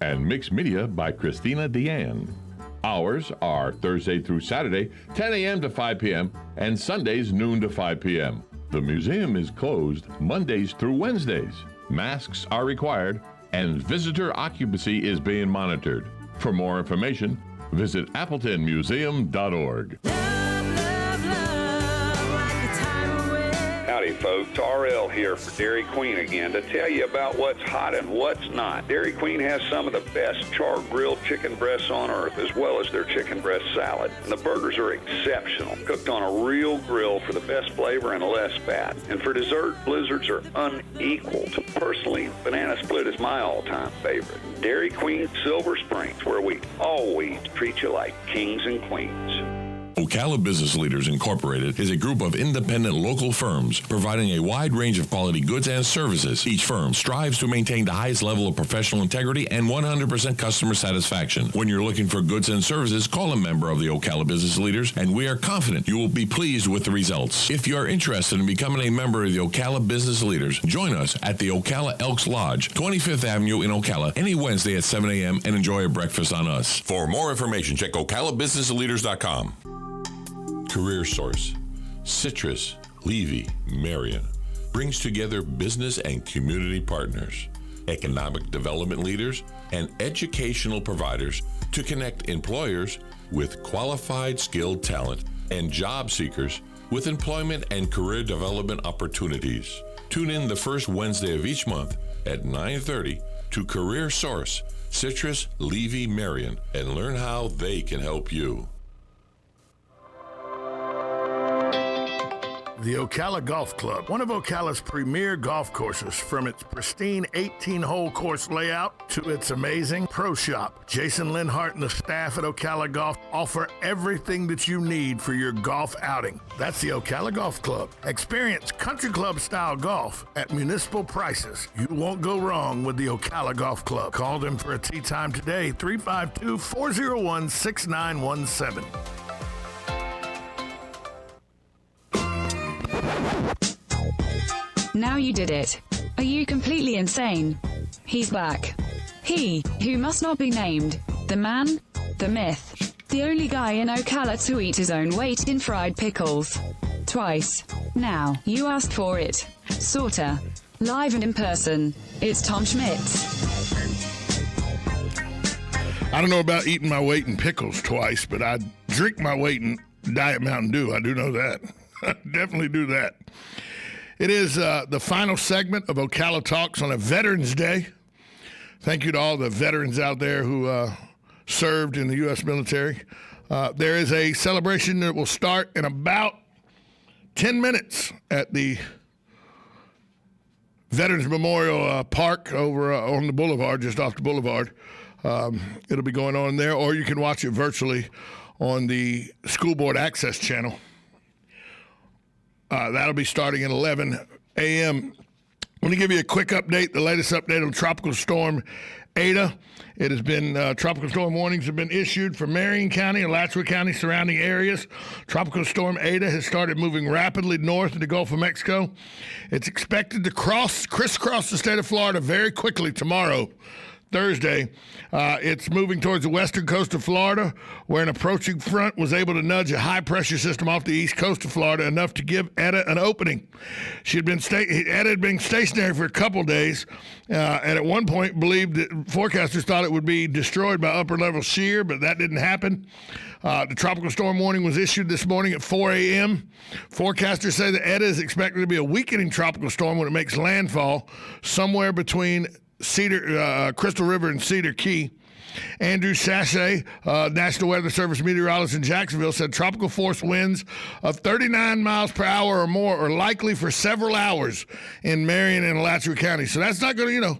and mixed media by Christina Deanne. Hours are Thursday through Saturday, 10 a.m. to 5 p.m., and Sundays, noon to 5 p.m. The museum is closed Mondays through Wednesdays. Masks are required, and visitor occupancy is being monitored. For more information, visit appletonmuseum.org. Howdy, folks. RL here for Dairy Queen again to tell you about what's hot and what's not. Dairy Queen has some of the best char-grilled chicken breasts on earth, as well as their chicken breast salad. And the burgers are exceptional, cooked on a real grill for the best flavor and less fat. And for dessert, blizzards are unequaled. Personally, banana split is my all-time favorite. Dairy Queen Silver Springs, where we always treat you like kings and queens. Ocala Business Leaders Incorporated is a group of independent local firms providing a wide range of quality goods and services. Each firm strives to maintain the highest level of professional integrity and 100% customer satisfaction. When you're looking for goods and services, call a member of the Ocala Business Leaders, and we are confident you will be pleased with the results. If you are interested in becoming a member of the Ocala Business Leaders, join us at the Ocala Elks Lodge, 25th Avenue in Ocala, any Wednesday at 7 a.m. and enjoy a breakfast on us. For more information, check OcalaBusinessLeaders.com. Career Source, Citrus, Levy, Marion brings together business and community partners, economic development leaders, and educational providers to connect employers with qualified, skilled talent and job seekers with employment and career development opportunities. Tune in the first Wednesday of each month at 9:30 to Career Source, Citrus, Levy, Marion, and learn how they can help you. The Ocala Golf Club, one of Ocala's premier golf courses, from its pristine 18-hole course layout to its amazing pro shop. Jason Linhart and the staff at Ocala Golf offer everything that you need for your golf outing. That's the Ocala Golf Club. Experience country club style golf at municipal prices. You won't go wrong with the Ocala Golf Club. Call them for a tee time today, 352-401-6917. Now you did it. Are you completely insane? He's back. He, who must not be named, the man, the myth, the only guy in Ocala to eat his own weight in fried pickles. Twice. Now, you asked for it. Sorta. Live and in person. It's Tom Schmitz. I don't know about eating my weight in pickles twice, but I drink my weight in Diet Mountain Dew. I do know that. I definitely do that. It is the final segment of Ocala Talks on a Veterans Day. Thank you to all the veterans out there who served in the U.S. military. There is a celebration that will start in about 10 minutes at the Veterans Memorial Park over on the boulevard, just off the boulevard. It'll be going on there, or you can watch it virtually on the School Board Access channel. That'll be starting at 11 a.m. I want to give you a quick update, the latest update on Tropical Storm Ada. It has been, tropical storm warnings have been issued for Marion County and Alachua County surrounding areas. Tropical Storm Ada has started moving rapidly north in the Gulf of Mexico. It's expected to crisscross the state of Florida very quickly tomorrow, Thursday. It's moving towards the western coast of Florida, where an approaching front was able to nudge a high-pressure system off the east coast of Florida enough to give Etta an opening. Etta had been stationary for a couple days, and at one point believed that forecasters thought it would be destroyed by upper-level shear, but that didn't happen. The tropical storm warning was issued this morning at 4 a.m. Forecasters say that Etta is expected to be a weakening tropical storm when it makes landfall somewhere between Crystal River and Cedar Key. Andrew Sachet, National Weather Service meteorologist in Jacksonville, said tropical force winds of 39 miles per hour or more are likely for several hours in Marion and Alachua County. So that's not going to,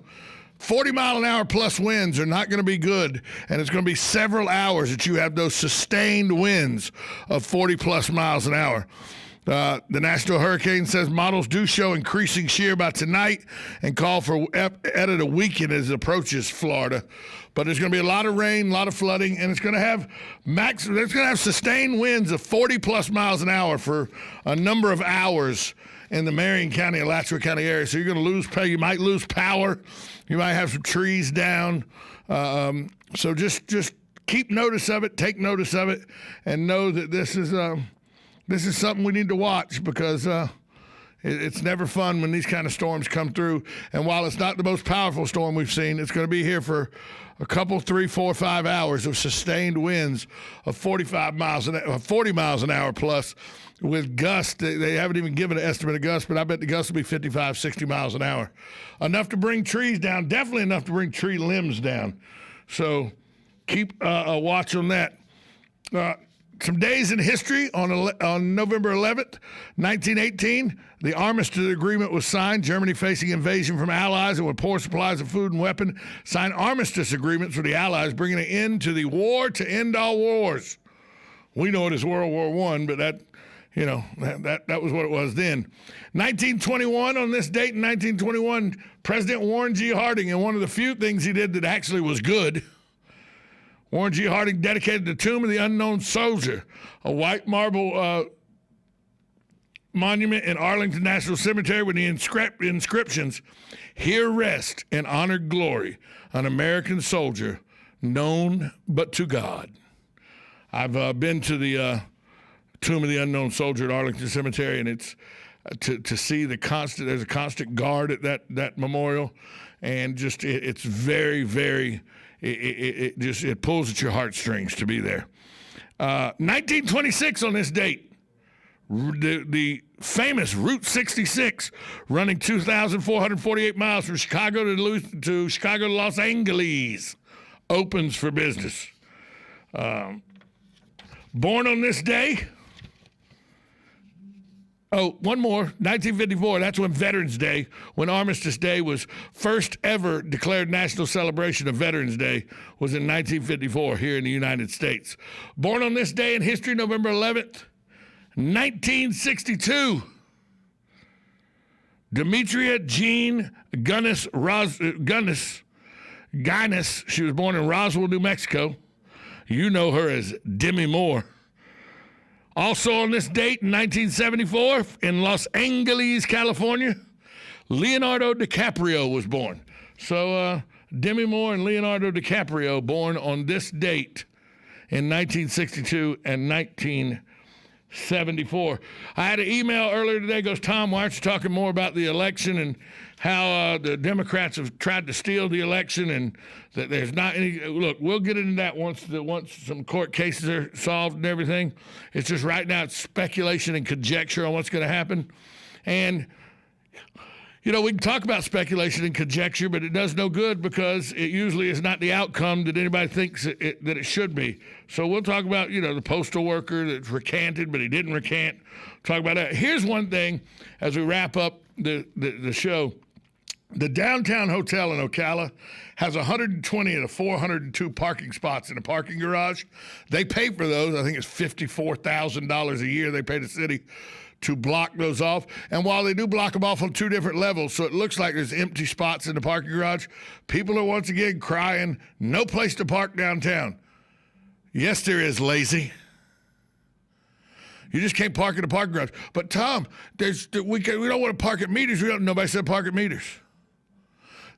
40-mile-an-hour plus winds are not going to be good, and it's going to be several hours that you have those sustained winds of 40-plus miles an hour. The National Hurricane says models do show increasing shear by tonight and call for Etta to weaken as it approaches Florida. But there's going to be a lot of rain, a lot of flooding, and it's going to have sustained winds of 40-plus miles an hour for a number of hours in the Marion County, Alachua County area. So you're going to lose power. You might lose power. You might have some trees down. So just keep notice of it, take notice of it, and know that this is something we need to watch because it's never fun when these kind of storms come through. And while it's not the most powerful storm we've seen, it's going to be here for a couple, 3, 4, 5 hours of sustained winds of 40 miles an hour plus with gusts. They haven't even given an estimate of gusts, but I bet the gusts will be 55, 60 miles an hour. Enough to bring trees down, definitely enough to bring tree limbs down. So keep a watch on that. Some days in history. On November 11th, 1918, the armistice agreement was signed. Germany, facing invasion from allies and with poor supplies of food and weapon, signed armistice agreements with the allies, bringing an end to the war to end all wars. We know it as World War I, but that was what it was then. 1921, on this date in 1921, President Warren G. Harding, and one of the few things he did that actually was good, Warren G. Harding dedicated the Tomb of the Unknown Soldier, a white marble monument in Arlington National Cemetery with the inscriptions, "Here rest in honored glory an American soldier known but to God." I've been to the Tomb of the Unknown Soldier at Arlington Cemetery, and it's to see there's a constant guard at that memorial, and just it's very, very. It pulls at your heartstrings to be there. 1926 on this date, the famous Route 66, running 2,448 miles from Chicago to Chicago to Los Angeles, opens for business. Born on this day. Oh, one more, 1954, that's when Veterans Day, when Armistice Day was first ever declared national celebration of Veterans Day, was in 1954 here in the United States. Born on this day in history, November 11th, 1962, Demetria Jean Guinness, she was born in Roswell, New Mexico. You know her as Demi Moore. Also on this date in 1974, in Los Angeles, California, Leonardo DiCaprio was born. So Demi Moore and Leonardo DiCaprio born on this date in 1962 and 1974. I had an email earlier today, goes, "Tom, why aren't you talking more about the election and how the Democrats have tried to steal the election and that there's not any..." Look, we'll get into that once some court cases are solved and everything. It's just right now it's speculation and conjecture on what's going to happen. And, we can talk about speculation and conjecture, but it does no good because it usually is not the outcome that anybody thinks that it should be. So we'll talk about, the postal worker that's recanted, but he didn't recant. Talk about that. Here's one thing as we wrap up the show. The downtown hotel in Ocala has 120 of the 402 parking spots in a parking garage. They pay for those. I think it's $54,000 a year they pay the city to block those off. And while they do block them off on 2 different levels, so it looks like there's empty spots in the parking garage, people are once again crying, no place to park downtown. Yes, there is, lazy. You just can't park in the parking garage. But Tom, we don't want to park at meters. Nobody said park at meters.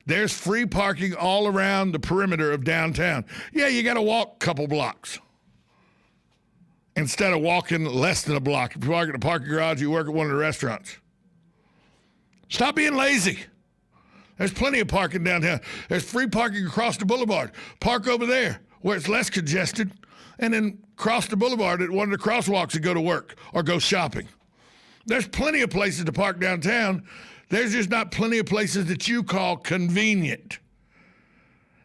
There's free parking all around the perimeter of downtown. Yeah, you got to walk a couple blocks instead of walking less than a block. If you park in the parking garage, you work at one of the restaurants. Stop being lazy. There's plenty of parking downtown. There's free parking across the boulevard. Park over there where it's less congested, and then cross the boulevard at one of the crosswalks and go to work or go shopping. There's plenty of places to park downtown. There's just not plenty of places that you call convenient.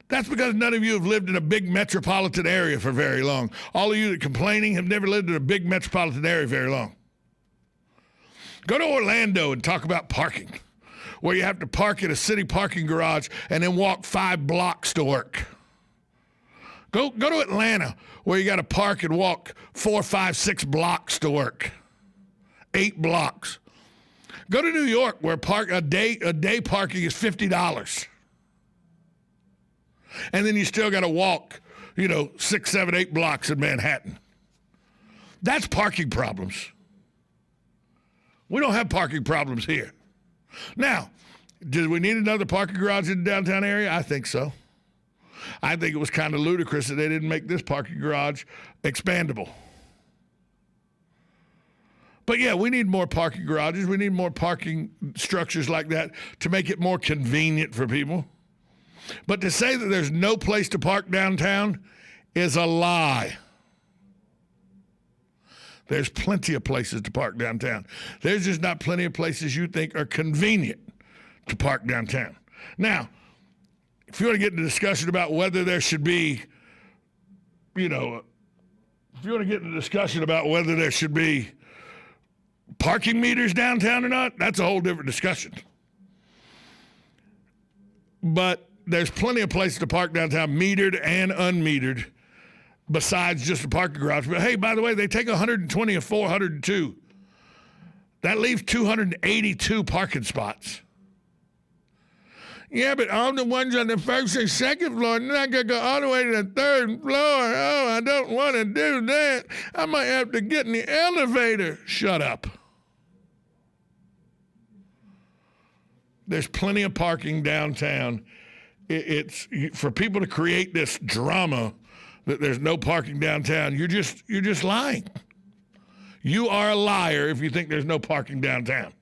That's because none of you have lived in a big metropolitan area for very long. All of you that are complaining have never lived in a big metropolitan area very long. Go to Orlando and talk about parking, where you have to park in a city parking garage and then walk 5 blocks to work. Go to Atlanta, where you got to park and walk 4, 5, 6 blocks to work. 8 blocks. Go to New York, where a day parking is $50. And then you still got to walk, 6, 7, 8 blocks in Manhattan. That's parking problems. We don't have parking problems here. Now, did we need another parking garage in the downtown area? I think so. I think it was kind of ludicrous that they didn't make this parking garage expandable. But yeah, we need more parking garages. We need more parking structures like that to make it more convenient for people. But to say that there's no place to park downtown is a lie. There's plenty of places to park downtown. There's just not plenty of places you think are convenient to park downtown. Now, if you want to get into discussion about whether there should be, if you want to get into discussion about whether there should be parking meters downtown or not, that's a whole different discussion. But there's plenty of places to park downtown, metered and unmetered, besides just the parking garage. But hey, by the way, they take 120 of 402. That leaves 282 parking spots. Yeah, but all the ones on the first and second floor, and then I got to go all the way to the third floor. Oh, I don't want to do that. I might have to get in the elevator. Shut up. There's plenty of parking downtown. It's for people to create this drama that there's no parking downtown. You're just lying. You are a liar if you think there's no parking downtown.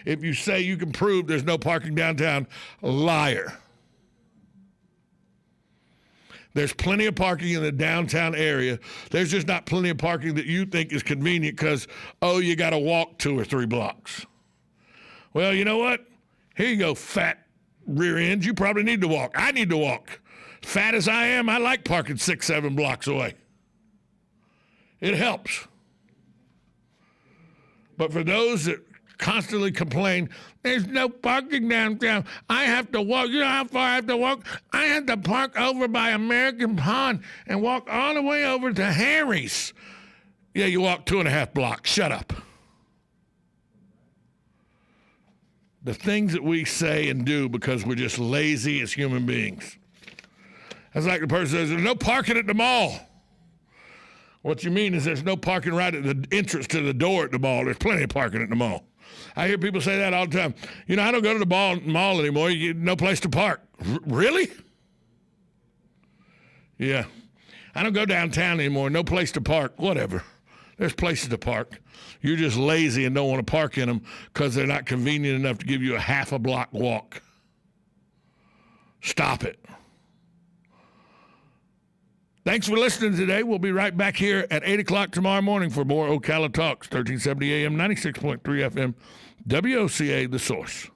If you say you can prove there's no parking downtown, liar. There's plenty of parking in the downtown area. There's just not plenty of parking that you think is convenient because, you got to walk 2 or 3 blocks. Well, you know what? Here you go, fat rear ends. You probably need to walk. I need to walk. Fat as I am, I like parking 6, 7 blocks away. It helps. But for those that constantly complain, there's no parking downtown, I have to walk. You know how far I have to walk? I have to park over by American Pond and walk all the way over to Harry's. Yeah, you walk 2.5 blocks. Shut up. The things that we say and do because we're just lazy as human beings. That's like the person says, there's no parking at the mall. What you mean is there's no parking right at the entrance to the door at the mall. There's plenty of parking at the mall. I hear people say that all the time. I don't go to the mall anymore. You get no place to park. Really? Yeah. I don't go downtown anymore. No place to park. Whatever. There's places to park. You're just lazy and don't want to park in them because they're not convenient enough to give you a half a block walk. Stop it. Thanks for listening today. We'll be right back here at 8 o'clock tomorrow morning for more Ocala Talks, 1370 AM, 96.3 FM, WOCA, The Source.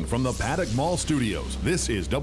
From the Paddock Mall Studios, this is